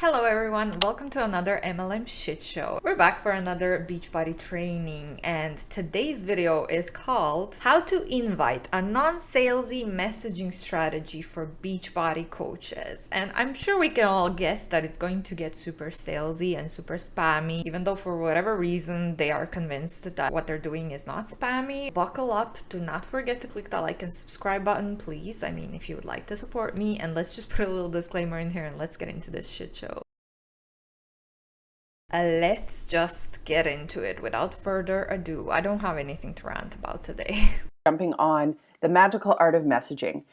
Hello everyone, welcome to another MLM shit show. We're back for another Beachbody training, and today's video is called How to Invite a Non-Salesy Messaging Strategy for Beachbody Coaches. And I'm sure we can all guess that it's going to get super salesy and super spammy, even though for whatever reason they are convinced that what they're doing is not spammy. Buckle up, do not forget to click that like and subscribe button, please. I mean, if you would like to support me, and let's just put a little disclaimer in here and let's get into this shit show. Let's just get into it without further ado. I don't have anything to rant about today. Jumping on the magical art of messaging.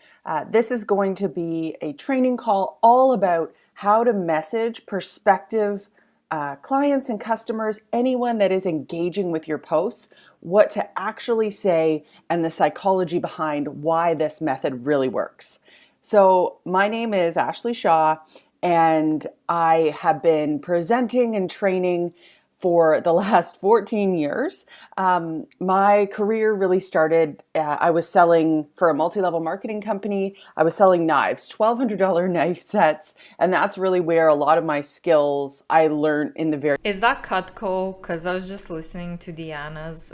This is going to be a training call all about how to message prospective clients and customers, anyone that is engaging with your posts, what to actually say, and the psychology behind why this method really works. So my name is Ashley Shaw, and I have been presenting and training for the last 14 years. My career really started, I was selling for a multi-level marketing company. I was selling knives, $1,200 knife sets, and that's really where a lot of my skills I learned in the very... Is that Cutco? Because I was just listening to Deanna's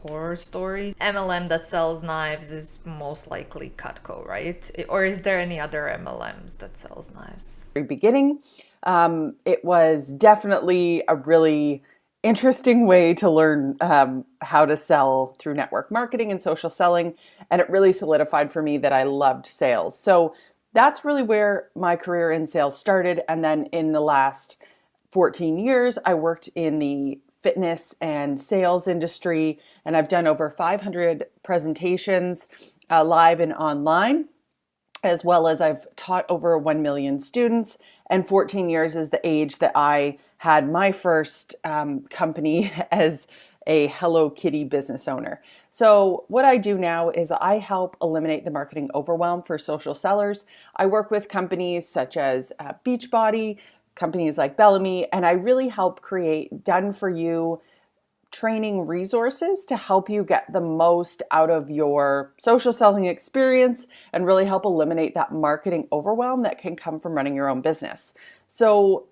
horror stories. MLM that sells knives is most likely Cutco, right? Or is there any other MLMs that sells knives? Very beginning. It was definitely a really interesting way to learn how to sell through network marketing and social selling, and it really solidified for me that I loved sales. So that's really where my career in sales started, and then in the last 14 years I worked in the fitness and sales industry, and I've done over 500 presentations live and online, as well as I've taught over 1 million students, and 14 years is the age that I had my first company as a Hello Kitty business owner. So what I do now is I help eliminate the marketing overwhelm for social sellers. I work with companies such as Beachbody, companies like Bellamy, and I really help create done-for-you training resources to help you get the most out of your social selling experience and really help eliminate that marketing overwhelm that can come from running your own business. So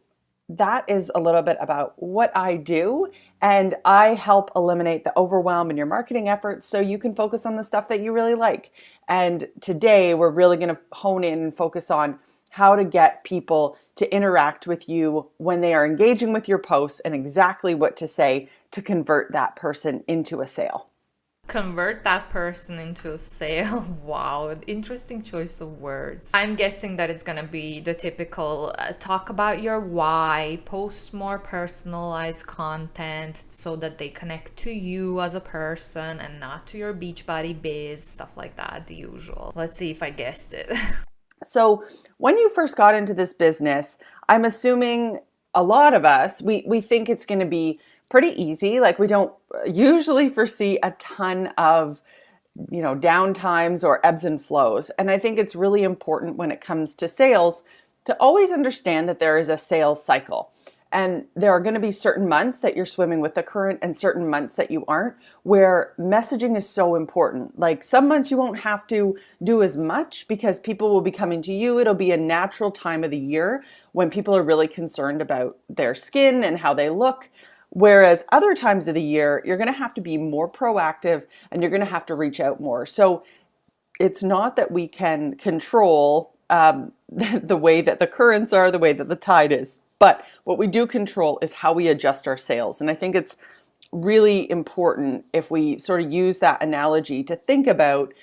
that is a little bit about what I do, and I help eliminate the overwhelm in your marketing efforts so you can focus on the stuff that you really like. And today we're really going to hone in and focus on how to get people to interact with you when they are engaging with your posts, and exactly what to say to convert that person into a sale. Convert that person into a sale. Wow, interesting choice of words. I'm guessing that it's gonna be the typical talk about your why, post more personalized content so that they connect to you as a person and not to your Beachbody biz, stuff like that, the usual. Let's see if I guessed it. So when you first got into this business, I'm assuming a lot of us, we think it's going to be pretty easy. Like, we don't usually foresee a ton of, down times or ebbs and flows. And I think it's really important when it comes to sales to always understand that there is a sales cycle. And there are going to be certain months that you're swimming with the current and certain months that you aren't, where messaging is so important. Like, some months you won't have to do as much because people will be coming to you. It'll be a natural time of the year when people are really concerned about their skin and how they look. Whereas other times of the year, you're going to have to be more proactive and you're going to have to reach out more. So it's not that we can control the way that the currents are, the way that the tide is. But what we do control is how we adjust our sales. And I think it's really important, if we sort of use that analogy, to think about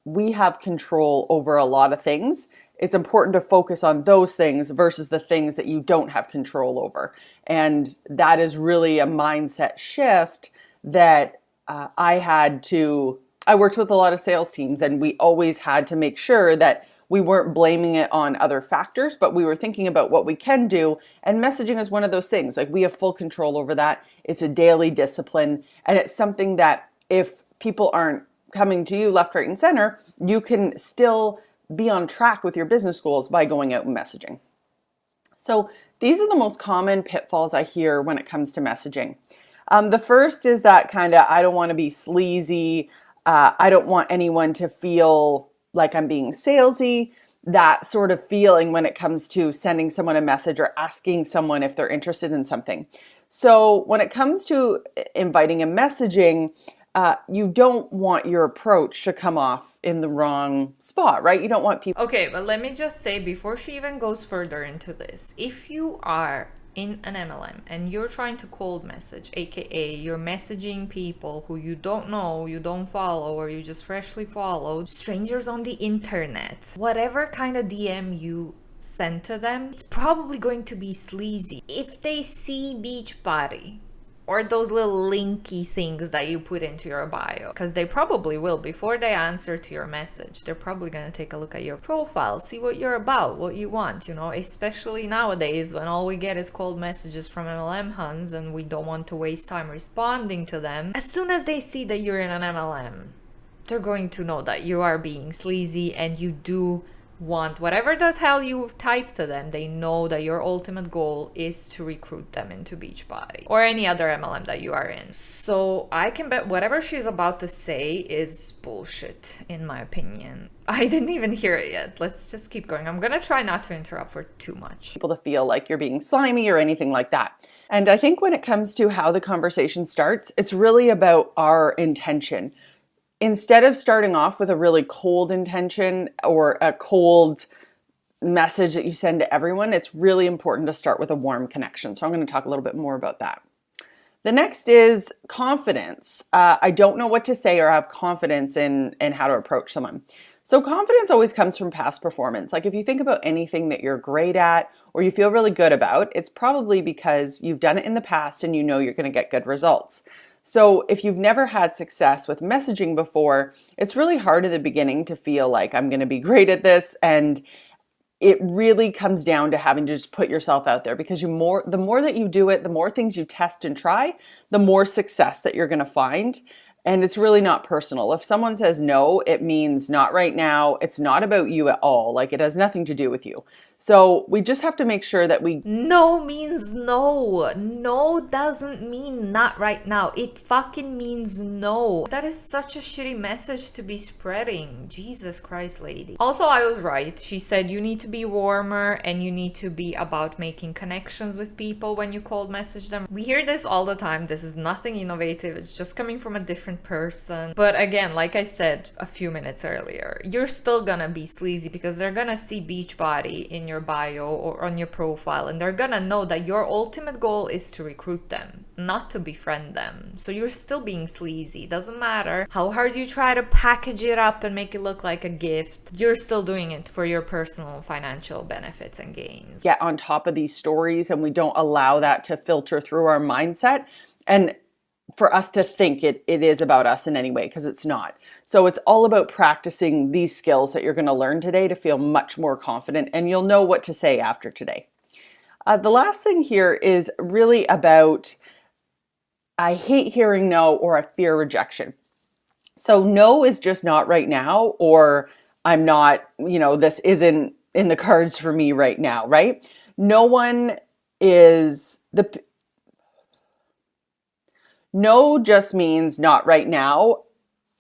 we have control over a lot of things. It's important to focus on those things versus the things that you don't have control over. And that is really a mindset shift that I worked with a lot of sales teams, and we always had to make sure that we weren't blaming it on other factors, but we were thinking about what we can do. And messaging is one of those things. Like, we have full control over that. It's a daily discipline. And it's something that if people aren't coming to you left, right, and center, you can still be on track with your business goals by going out and messaging. So these are the most common pitfalls I hear when it comes to messaging. The first is that kind of, I don't want to be sleazy. I don't want anyone to feel like I'm being salesy. that sort of feeling when it comes to sending someone a message or asking someone if they're interested in something. So when it comes to inviting and messaging, you don't want your approach to come off in the wrong spot, right? You don't want people. Okay, but let me just say before she even goes further into this, if you are in an MLM and you're trying to cold message, aka you're messaging people who you don't know, you don't follow, or you just freshly followed, strangers on the internet, whatever kind of DM you send to them, it's probably going to be sleazy. If they see Beachbody or those little linky things that you put into your bio, because they probably will, before they answer to your message, they're probably going to take a look at your profile, see what you're about, what you want, you know, especially nowadays when all we get is cold messages from MLM huns and we don't want to waste time responding to them. As soon as they see that you're in an MLM, they're going to know that you are being sleazy and you do want whatever the hell you type to them. They know that your ultimate goal is to recruit them into Beachbody or any other MLM that you are in. So I can bet whatever she's about to say is bullshit, in my opinion. I didn't even hear it yet. Let's just keep going. I'm gonna try not to interrupt for too much. People to feel like you're being slimy or anything like that. And I think when it comes to how the conversation starts, it's really about our intention. Instead of starting off with a really cold intention or a cold message that you send to everyone, it's really important to start with a warm connection. So I'm going to talk a little bit more about that. The next is confidence. I don't know what to say or have confidence in how to approach someone. So confidence always comes from past performance. Like if you think about anything that you're great at or you feel really good about, it's probably because you've done it in the past and you know you're going to get good results. So if you've never had success with messaging before, it's really hard in the beginning to feel like I'm going to be great at this. And it really comes down to having to just put yourself out there, because the more that you do it, the more things you test and try, the more success that you're going to find. And it's really not personal. If someone says no, it means not right now. It's not about you at all. Like it has nothing to do with you. So we just have to make sure that No means no. No doesn't mean not right now. It fucking means no. That is such a shitty message to be spreading. Jesus Christ, lady. Also, I was right. She said you need to be warmer and you need to be about making connections with people when you cold message them. We hear this all the time. This is nothing innovative. It's just coming from a different person. But again, like I said a few minutes earlier, you're still gonna be sleazy because they're gonna see Beachbody in your bio or on your profile, and they're gonna know that your ultimate goal is to recruit them, not to befriend them. So you're still being sleazy. Doesn't matter how hard you try to package it up and make it look like a gift, you're still doing it for your personal financial benefits and gains. get on top of these stories and we don't allow that to filter through our mindset and for us to think it is about us in any way, because it's not. So it's all about practicing these skills that you're going to learn today to feel much more confident, and you'll know what to say after today. The last thing here is really about I hate hearing no or I fear rejection. So no is just not right now, or I'm not, this isn't in the cards for me right now, right? No one is no just means not right now,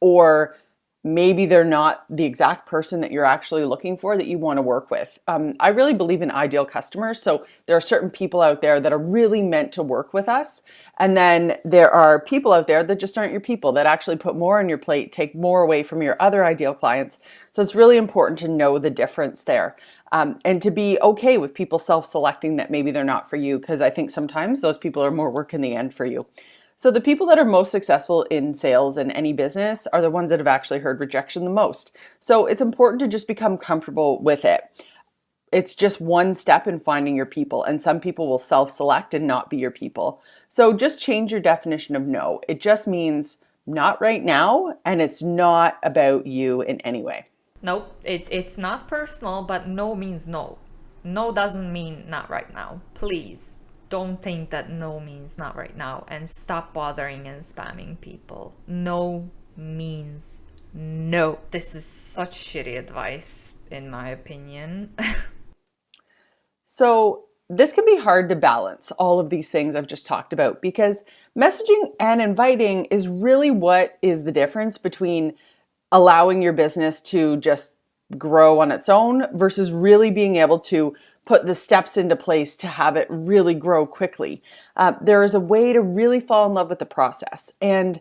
or maybe they're not the exact person that you're actually looking for that you want to work with. I really believe in ideal customers. So there are certain people out there that are really meant to work with us. And then there are people out there that just aren't your people, that actually put more on your plate, take more away from your other ideal clients. So it's really important to know the difference there. And to be okay with people self-selecting that maybe they're not for you, because I think sometimes those people are more work in the end for you. So the people that are most successful in sales and any business are the ones that have actually heard rejection the most. So it's important to just become comfortable with it. It's just one step in finding your people, and some people will self-select and not be your people. So just change your definition of no. It just means not right now, and it's not about you in any way. Nope, it's not personal, but no means no. No doesn't mean not right now. Please don't think that no means not right now, and stop bothering and spamming people. No means no. This is such shitty advice, in my opinion. So this can be hard to balance, all of these things I've just talked about, because messaging and inviting is really what is the difference between allowing your business to just grow on its own versus really being able to put the steps into place to have it really grow quickly. There is a way to really fall in love with the process. And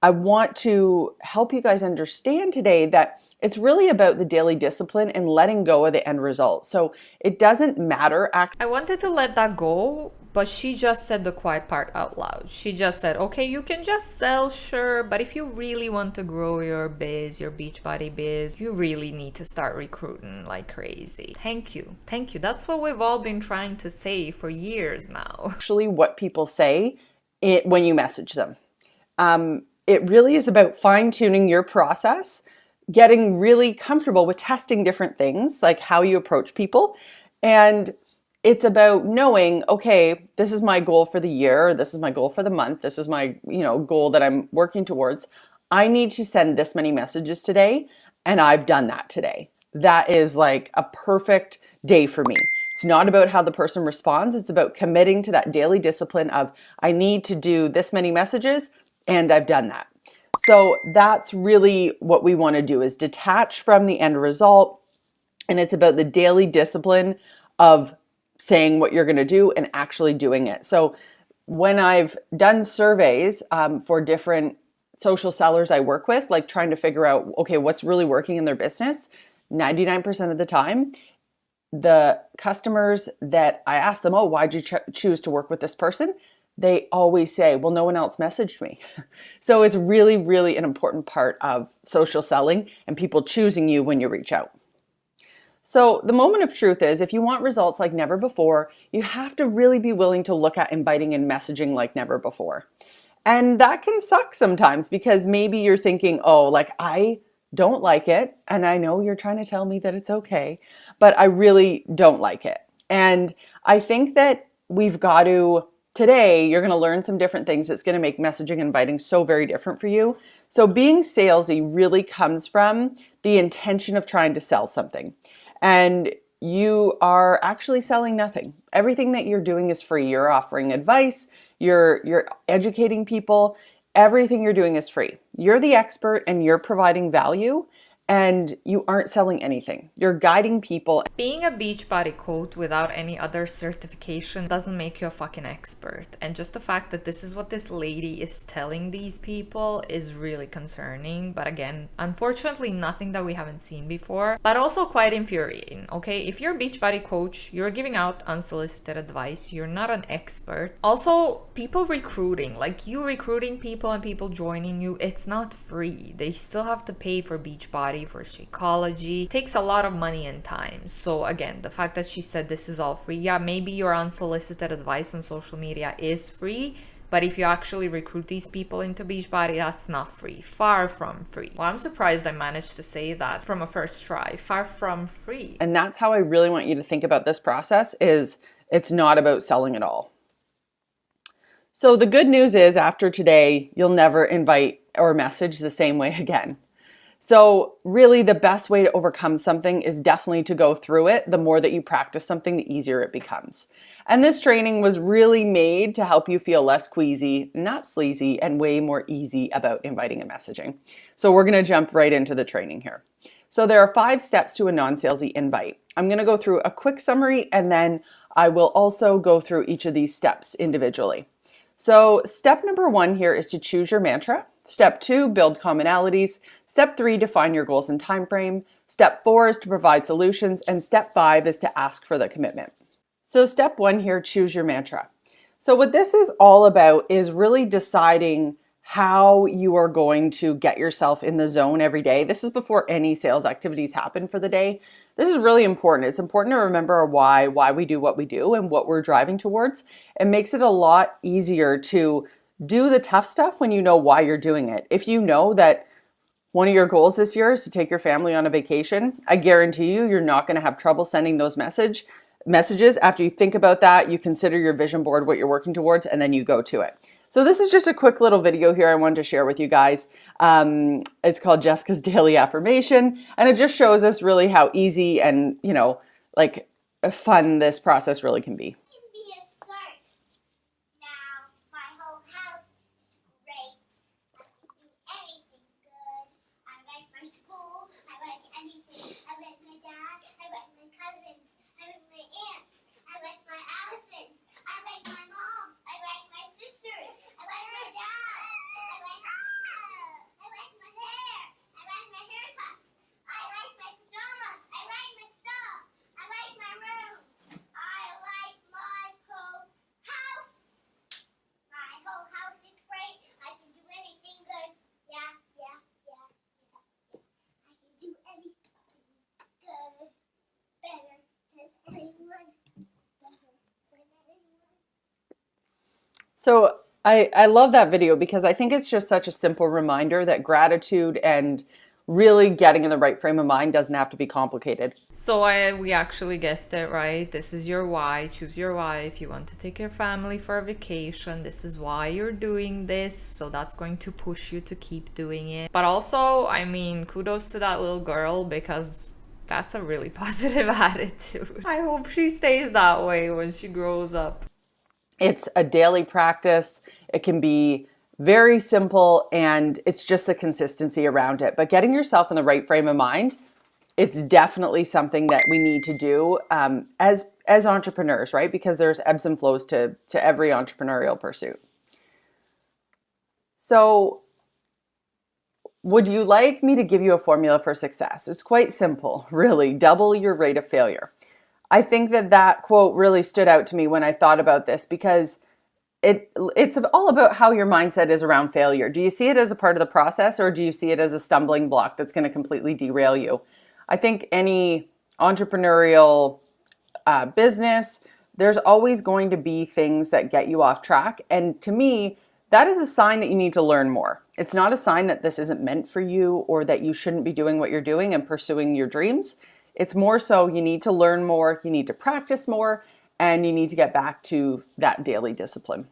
I want to help you guys understand today that it's really about the daily discipline and letting go of the end result. So it doesn't matter. I wanted to let that go, but she just said the quiet part out loud. She just said, okay, you can just sell, sure, but if you really want to grow your biz, your Beachbody biz, you really need to start recruiting like crazy. Thank you. Thank you. That's what we've all been trying to say for years now. Actually, what people say when you message them. It really is about fine-tuning your process, getting really comfortable with testing different things, like how you approach people. And it's about knowing, okay, this is my goal for the year, this is my goal for the month, this is my, goal that I'm working towards. I need to send this many messages today, and I've done that today. That is like a perfect day for me. It's not about how the person responds. It's about committing to that daily discipline of, I need to do this many messages, and I've done that. So that's really what we want to do, is detach from the end result. And it's about the daily discipline of saying what you're going to do and actually doing it. So when I've done surveys for different social sellers I work with, like trying to figure out, okay, what's really working in their business, 99% of the time, the customers that I ask them, oh, why'd you choose to work with this person? They always say, well, no one else messaged me. So it's really, really an important part of social selling and people choosing you when you reach out. So the moment of truth is, if you want results like never before, you have to really be willing to look at inviting and messaging like never before. And that can suck sometimes because maybe you're thinking, oh, like I don't like it. And I know you're trying to tell me that it's okay, but I really don't like it. And I think that we've got to, today, you're going to learn some different things that's going to make messaging and inviting so very different for you. So being salesy really comes from the intention of trying to sell something. And you are actually selling nothing. Everything that you're doing is free. You're offering advice, you're educating people. Everything you're doing is free. You're the expert and you're providing value, and you aren't selling anything. You're guiding people. Being a Beachbody coach without any other certification doesn't make you a fucking expert. And just the fact that this is what this lady is telling these people is really concerning. But again, unfortunately, nothing that we haven't seen before, but also quite infuriating. Okay, if you're a Beachbody coach, you're giving out unsolicited advice. You're not an expert. Also, people recruiting, like you recruiting people and people joining you, it's not free. They still have to pay for Beachbody, for Shakeology. It takes a lot of money and time. So again, the fact that she said this is all free, yeah, maybe your unsolicited advice on social media is free, but if you actually recruit these people into Beachbody, that's not free. Far from free. Well, I'm surprised I managed to say that from a first try. Far from free. And that's how I really want you to think about this process, is it's not about selling at all. So the good news is, after today, you'll never invite or message the same way again. So really the best way to overcome something is definitely to go through it. The more that you practice something, the easier it becomes. And this training was really made to help you feel less queasy, not sleazy, and way more easy about inviting and messaging. So we're going to jump right into the training here. So there are 5 steps to a non-salesy invite. I'm going to go through a quick summary, and then I will also go through each of these steps individually. So step number 1 here is to choose your mantra. Step 2, build commonalities. Step 3, define your goals and time frame. Step 4 is to provide solutions. And step 5 is to ask for the commitment. So step 1 here, choose your mantra. So what this is all about is really deciding how you are going to get yourself in the zone every day. This is before any sales activities happen for the day. This is really important. It's important to remember our why we do what we do and what we're driving towards. It makes it a lot easier to do the tough stuff when you know why you're doing it. If you know that one of your goals this year is to take your family on a vacation, I guarantee you, you're not going to have trouble sending those messages. After you think about that, you consider your vision board, what you're working towards, and then you go to it. So this is just a quick little video here I wanted to share with you guys. It's called Jessica's Daily Affirmation, and it just shows us really how easy and, like fun this process really can be. So I love that video because I think it's just such a simple reminder that gratitude and really getting in the right frame of mind doesn't have to be complicated. So we actually guessed it, right? This is your why. Choose your why. If you want to take your family for a vacation, this is why you're doing this. So that's going to push you to keep doing it. But also, I mean, kudos to that little girl because that's a really positive attitude. I hope she stays that way when she grows up. It's a daily practice. It can be very simple, and it's just the consistency around it. But getting yourself in the right frame of mind, it's definitely something that we need to do as entrepreneurs, right? Because there's ebbs and flows to every entrepreneurial pursuit. So would you like me to give you a formula for success? It's quite simple, really. Double your rate of failure. I think that quote really stood out to me when I thought about this because it's all about how your mindset is around failure. Do you see it as a part of the process, or do you see it as a stumbling block that's going to completely derail you? I think any entrepreneurial business, there's always going to be things that get you off track. And to me, that is a sign that you need to learn more. It's not a sign that this isn't meant for you or that you shouldn't be doing what you're doing and pursuing your dreams. It's more so you need to learn more, you need to practice more, and you need to get back to that daily discipline.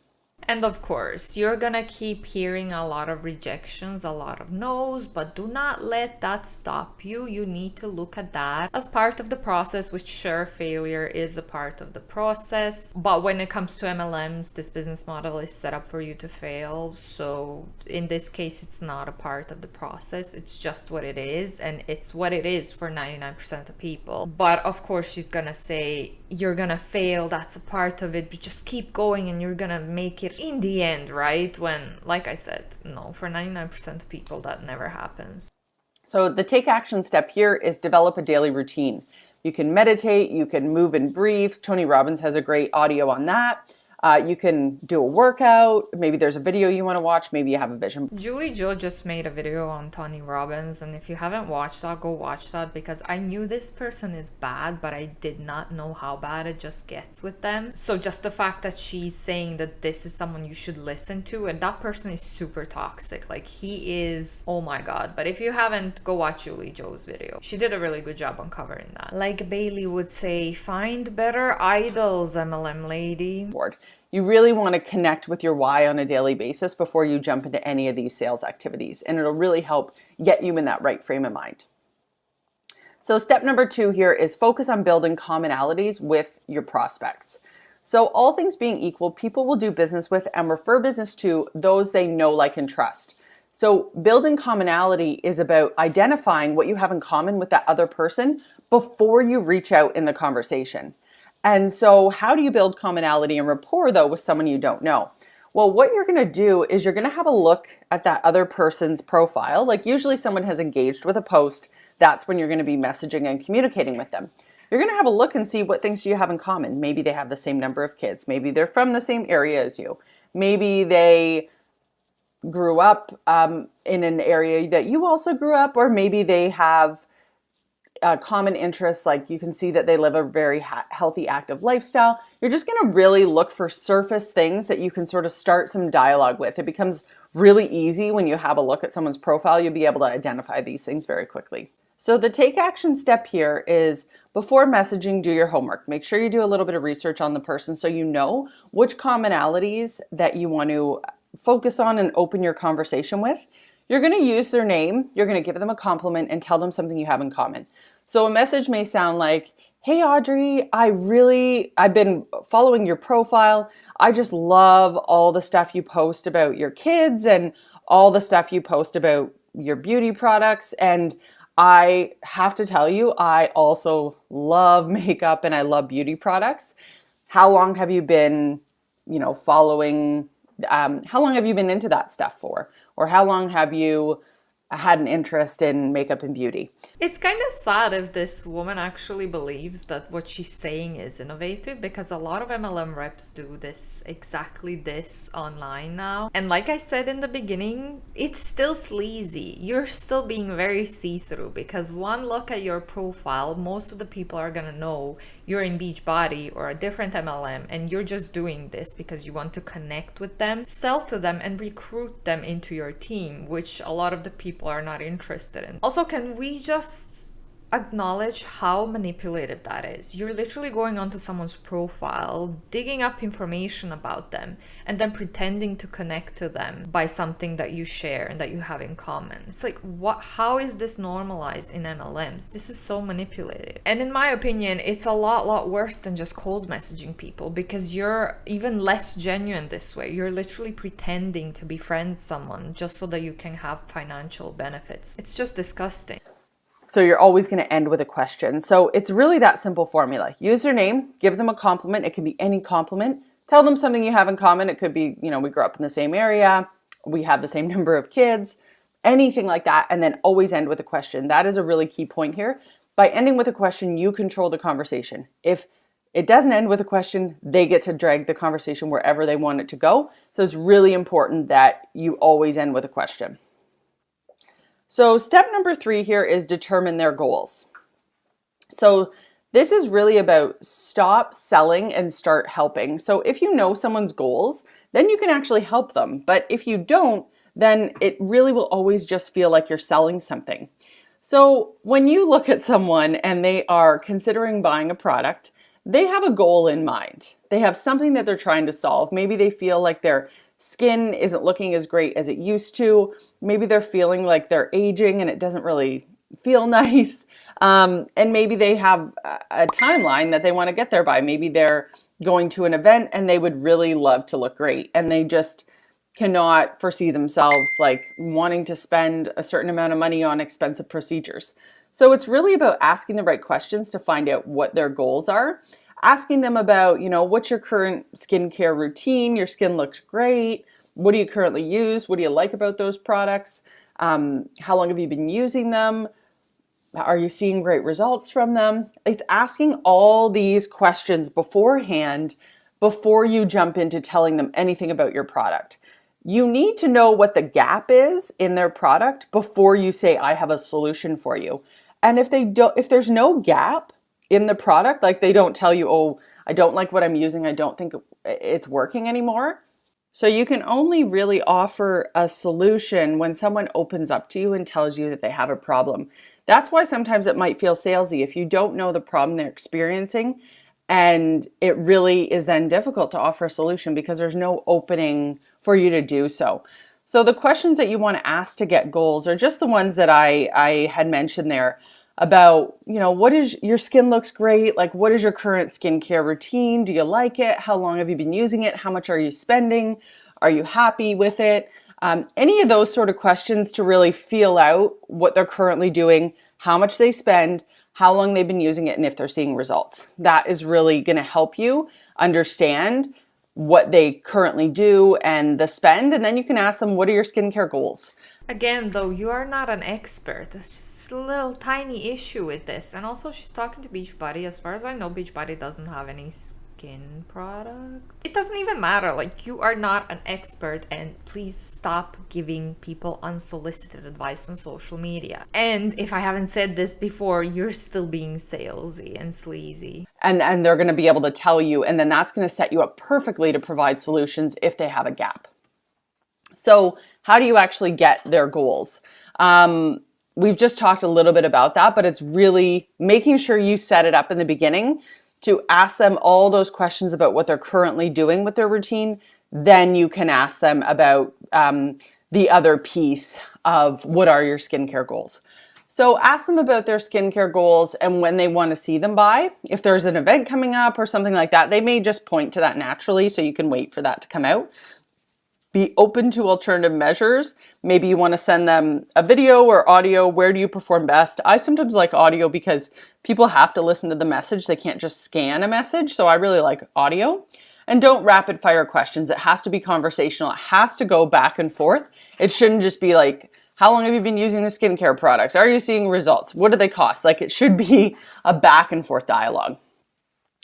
And of course, you're gonna keep hearing a lot of rejections, a lot of no's, but do not let that stop you. You need to look at that as part of the process, which sure, failure is a part of the process. But when it comes to MLMs, this business model is set up for you to fail. So in this case, it's not a part of the process. It's just what it is. And it's what it is for 99% of people. But of course, she's gonna say, you're gonna fail, that's a part of it, but just keep going and you're gonna make it in the end, right? When, like I said, no, for 99% of people that never happens. So the take action step here is develop a daily routine. You can meditate, you can move and breathe. Tony Robbins has a great audio on that. You can do a workout. Maybe there's a video you want to watch. Maybe you have a vision. Julie Jo just made a video on Tony Robbins, and if you haven't watched that, go watch that, because I knew this person is bad, but I did not know how bad it just gets with them. So just the fact that she's saying that this is someone you should listen to, and that person is super toxic. Like, he is, oh my god. But if you haven't, go watch Julie Jo's video. She did a really good job on covering that. Like Bailey would say, find better idols, MLM lady. You really want to connect with your why on a daily basis before you jump into any of these sales activities, and it'll really help get you in that right frame of mind. So step number 2 here is focus on building commonalities with your prospects. So all things being equal, people will do business with and refer business to those they know, like, and trust. So building commonality is about identifying what you have in common with that other person before you reach out in the conversation. And so how do you build commonality and rapport, though, with someone you don't know? Well, what you're going to do is you're going to have a look at that other person's profile. Like, usually someone has engaged with a post. That's when you're going to be messaging and communicating with them. You're going to have a look and see what things do you have in common. Maybe they have the same number of kids. Maybe they're from the same area as you. Maybe they grew up in an area that you also grew up, or maybe they have common interests, like you can see that they live a very healthy, active lifestyle. You're just going to really look for surface things that you can sort of start some dialogue with. It becomes really easy when you have a look at someone's profile. You'll be able to identify these things very quickly. So the take action step here is, before messaging, do your homework. Make sure you do a little bit of research on the person so you know which commonalities that you want to focus on and open your conversation with. You're going to use their name, you're going to give them a compliment, and tell them something you have in common. So a message may sound like, hey Audrey, I've been following your profile. I just love all the stuff you post about your kids and all the stuff you post about your beauty products. And I have to tell you, I also love makeup and I love beauty products. How long have you been, following, how long have you been into that stuff for? Or how long have you had an interest in makeup and beauty. It's kind of sad if this woman actually believes that what she's saying is innovative, because a lot of MLM reps do exactly this online now. And like I said in the beginning, it's still sleazy. You're still being very see-through, because one look at your profile, most of the people are gonna know you're in Beachbody or a different MLM, and you're just doing this because you want to connect with them, sell to them, and recruit them into your team, which a lot of the people are not interested in. Also, can we just acknowledge how manipulative that is? You're literally going onto someone's profile, digging up information about them, and then pretending to connect to them by something that you share and that you have in common. It's like, what? How is this normalized in MLMs? This is so manipulative. And in my opinion, it's a lot worse than just cold messaging people, because you're even less genuine this way. You're literally pretending to befriend someone just so that you can have financial benefits. It's just disgusting. So you're always going to end with a question. So it's really that simple formula. Use their name, give them a compliment. It can be any compliment. Tell them something you have in common. It could be, we grew up in the same area, we have the same number of kids, anything like that. And then always end with a question. That is a really key point here. By ending with a question, you control the conversation. If it doesn't end with a question, they get to drag the conversation wherever they want it to go. So it's really important that you always end with a question. So step number 3 here is determine their goals. So this is really about stop selling and start helping. So if you know someone's goals, then you can actually help them. But if you don't, then it really will always just feel like you're selling something. So when you look at someone and they are considering buying a product, they have a goal in mind. They have something that they're trying to solve. Maybe they feel like their skin isn't looking as great as it used to. Maybe they're feeling like they're aging and it doesn't really feel nice. And maybe they have a timeline that they want to get there by. Maybe they're going to an event and they would really love to look great, and they just cannot foresee themselves like wanting to spend a certain amount of money on expensive procedures. So it's really about asking the right questions to find out what their goals are. Asking them about, what's your current skincare routine? Your skin looks great. What do you currently use? What do you like about those products? How long have you been using them? Are you seeing great results from them? It's asking all these questions beforehand before you jump into telling them anything about your product. You need to know what the gap is in their product before you say, I have a solution for you. And if there's no gap in the product, like they don't tell you, oh, I don't like what I'm using, I don't think it's working anymore. So you can only really offer a solution when someone opens up to you and tells you that they have a problem. That's why sometimes it might feel salesy if you don't know the problem they're experiencing, and it really is then difficult to offer a solution because there's no opening for you to do so. So the questions that you want to ask to get goals are just the ones that I had mentioned there. About, what is your skin looks great? Like, what is your current skincare routine? Do you like it? How long have you been using it? How much are you spending? Are you happy with it? Any of those sort of questions to really feel out what they're currently doing, how much they spend, how long they've been using it, and if they're seeing results. That is really going to help you understand what they currently do and the spend. And then you can ask them, what are your skincare goals? Again, though, you are not an expert. There's just a little tiny issue with this. And also, she's talking to Beachbody. As far as I know, Beachbody doesn't have any skin products. It doesn't even matter. Like, you are not an expert, and please stop giving people unsolicited advice on social media. And if I haven't said this before, you're still being salesy and sleazy. And they're going to be able to tell you, and then that's going to set you up perfectly to provide solutions if they have a gap. So how do you actually get their goals? We've just talked a little bit about that, but it's really making sure you set it up in the beginning to ask them all those questions about what they're currently doing with their routine. Then you can ask them about the other piece of what are your skincare goals. So ask them about their skincare goals and when they want to see them by. If there's an event coming up or something like that, they may just point to that naturally, so you can wait for that to come out. Be open to alternative measures. Maybe you want to send them a video or audio. Where do you perform best? I sometimes like audio because people have to listen to the message. They can't just scan a message. So I really like audio. And don't rapid fire questions. It has to be conversational. It has to go back and forth. It shouldn't just be like, How long have you been using the skincare products? Are you seeing results? What do they cost? Like, it should be a back and forth dialogue.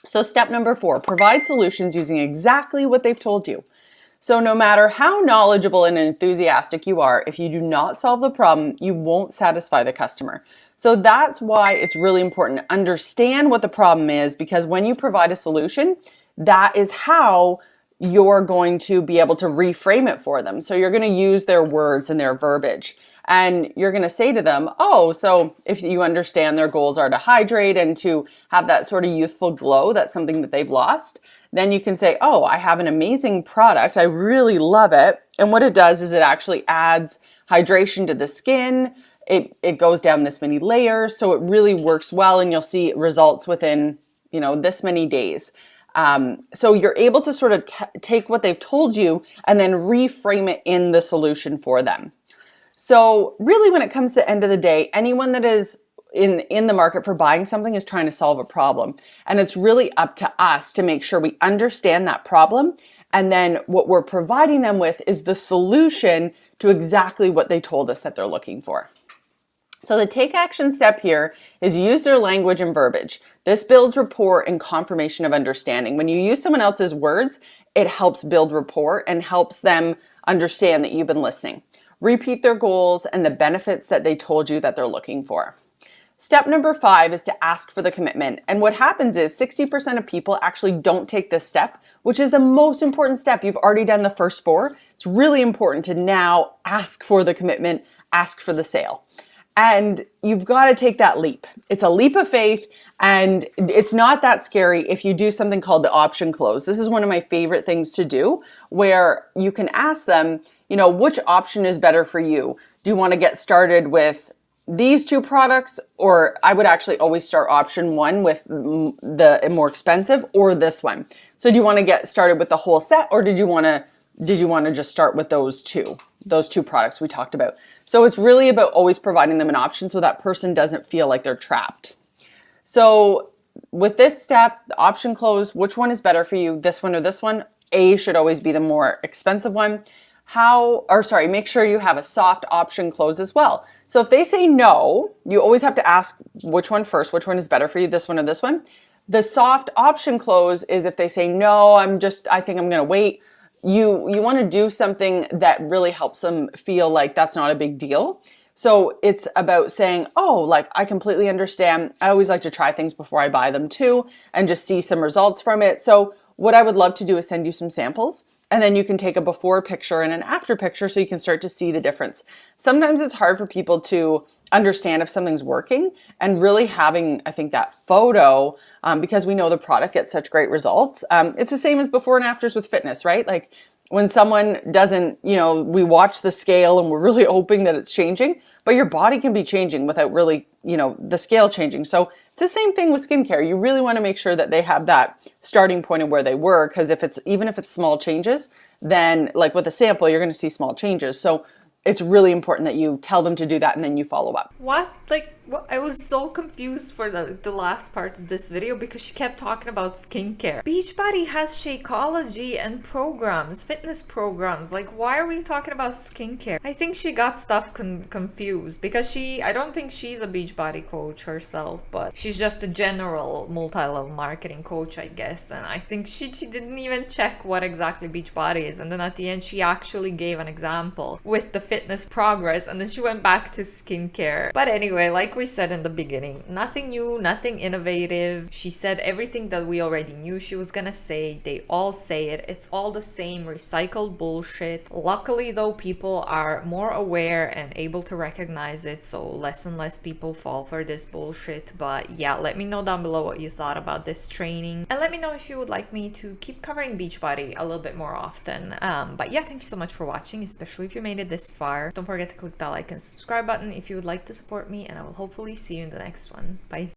So step number 4, provide solutions using exactly what they've told you. So no matter how knowledgeable and enthusiastic you are, if you do not solve the problem, you won't satisfy the customer. So that's why it's really important to understand what the problem is, because when you provide a solution, that is how you're going to be able to reframe it for them. So you're going to use their words and their verbiage. And you're going to say to them, oh, so if you understand their goals are to hydrate and to have that sort of youthful glow, that's something that they've lost, then you can say, oh, I have an amazing product. I really love it. And what it does is it actually adds hydration to the skin. It goes down this many layers. So it really works well, and you'll see results within, this many days. So you're able to sort of take what they've told you and then reframe it in the solution for them. So really, when it comes to the end of the day, anyone that is in the market for buying something is trying to solve a problem. And it's really up to us to make sure we understand that problem. And then what we're providing them with is the solution to exactly what they told us that they're looking for. So the take action step here is use their language and verbiage. This builds rapport and confirmation of understanding. When you use someone else's words, it helps build rapport and helps them understand that you've been listening. Repeat their goals and the benefits that they told you that they're looking for. Step number 5 is to ask for the commitment. And what happens is 60% of people actually don't take this step, which is the most important step. You've already done the first 4. It's really important to now ask for the commitment, ask for the sale. And you've got to take that leap. It's a leap of faith, and it's not that scary if you do something called the option close. This is one of my favorite things to do, where you can ask them, which option is better for you? Do you want to get started with these 2 products? Or I would actually always start option 1 with the more expensive, or this one. So do you want to get started with the whole set, or did you want to just start with those two products we talked about? So it's really about always providing them an option so that person doesn't feel like they're trapped. So with this step, the option close, which one is better for you, this one or this one? A should always be the more expensive one. Make sure you have a soft option close as well. So if they say no, you always have to ask which one first, which one is better for you, this one or this one. The soft option close is if they say no, I think I'm going to wait. You want to do something that really helps them feel like that's not a big deal. So it's about saying, oh, I completely understand. I always like to try things before I buy them too, and just see some results from it. So what I would love to do is send you some samples, and then you can take a before picture and an after picture so you can start to see the difference. Sometimes it's hard for people to understand if something's working, and really having, I think, that photo, because we know the product gets such great results. It's the same as before and afters with fitness, right? Like when someone doesn't, we watch the scale and we're really hoping that it's changing, but your body can be changing without really, the scale changing. So it's the same thing with skincare. You really want to make sure that they have that starting point of where they were, because even if it's small changes, then like with a sample, you're going to see small changes. So it's really important that you tell them to do that and then you follow up. What? I was so confused for the last part of this video because she kept talking about skincare. Beachbody has Shakeology and programs, fitness programs. Why are we talking about skincare? I think she got stuff confused because I don't think she's a Beachbody coach herself, but she's just a general multi-level marketing coach, I guess. And I think she didn't even check what exactly Beachbody is. And then at the end, she actually gave an example with the fitness progress, and then she went back to skincare. But anyway, like we said in the beginning, nothing new, nothing innovative. She said everything that we already knew she was gonna say. They all say it. It's all the same recycled bullshit. Luckily though, people are more aware and able to recognize it, so less and less people fall for this bullshit. But yeah, let me know down below what you thought about this training, and let me know if you would like me to keep covering Beachbody a little bit more often. But yeah, thank you so much for watching, especially if you made it this far. Don't forget to click that like and subscribe button if you would like to support me, and I will hopefully see you in the next one. Bye.